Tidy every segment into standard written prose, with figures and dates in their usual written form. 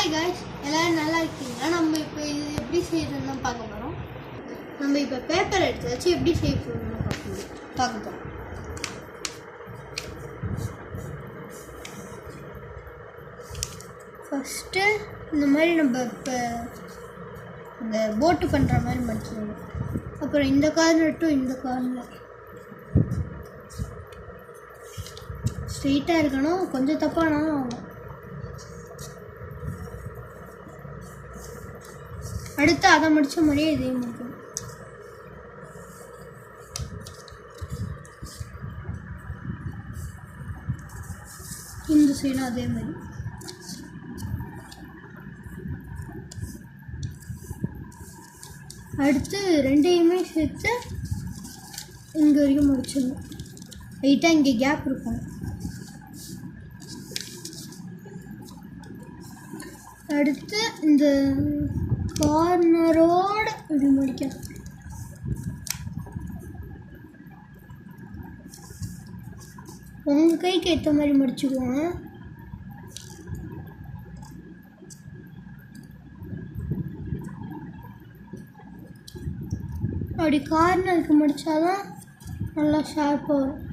Hi guys, எல்லோரும் நல்லா இருக்கீங்களா? நம்ம இப்போ இது எப்படி செய்யறதுன்னு பார்க்க போகிறோம். நம்ம இப்போ பேப்பர் எடுத்து வச்சு எப்படி செய்ய போகிறோம்னு பார்க்க போகிறோம். ஃபஸ்ட்டு இந்த மாதிரி நம்ம இப்போ இந்த போட்டு பண்ணுற மாதிரி மடிச்சிடணும். அப்புறம் இந்த கார்னர் டு இந்த கார்னர் ஸ்ட்ரெயிட்டாக இருக்கணும், கொஞ்சம் தப்பானாலும் ஆகும். அடுத்து அதை முடித்த மாதிரியே இதையும் முடிக்கணும். இந்த சைடும் அதே மாதிரி. அடுத்து ரெண்டையுமே சேர்த்து இங்கே வரைக்கும் முடிச்சிடணும். லைட்டாக இங்கே கேப் இருக்கும். அடுத்து இந்த கார்னரோடு இப்படி முடிக்கணும். உங்கள் கைக்கு ஏற்ற மாதிரி முடிச்சுக்குவோங்க. அப்படி கார்னருக்கு முடித்தாதான் நல்லா ஷார்ப்பாக வரும்.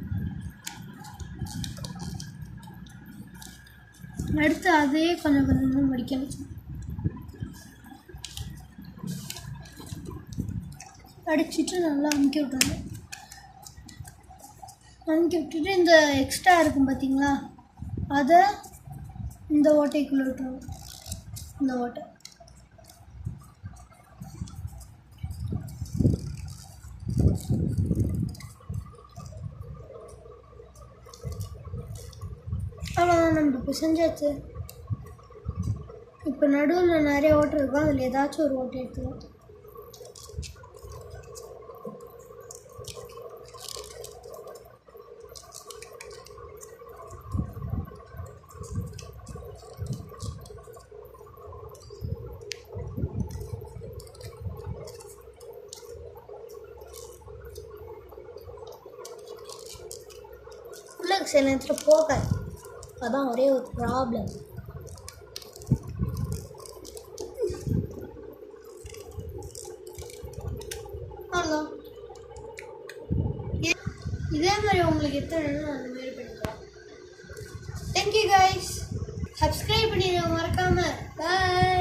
அடுத்து அதே கொஞ்சம் கொஞ்சமாக முடிக்கணும். அடிச்சுட்டு நல்லா அமுக்கி விட்டுருங்க. அமுக்கி விட்டுட்டு இந்த எக்ஸ்ட்ரா இருக்கும் பார்த்தீங்களா, அதை இந்த ஓட்டைக்குள்ளே விட்டுருவோம். இந்த ஓட்டை அவ்வளோதான். நம்ம இப்போ செஞ்சாச்சு. இப்போ நடுவில் நிறைய ஓட்டை இருக்கும், அதில் ஏதாச்சும் ஒரு ஓட்டை எடுத்துக்கலாம். சில நேரத்தில் போகாது, அதான் ஒரே ஒரு ப்ராப்ளம். அவ்வளோதான். இதே மாதிரி உங்களுக்கு எத்தனை அந்த மாதிரி பண்ணிக்கலாம். தேங்க்யூ கைஸ், சப்ஸ்கிரைப் பண்ணிடுங்க மறக்காம. பாய்.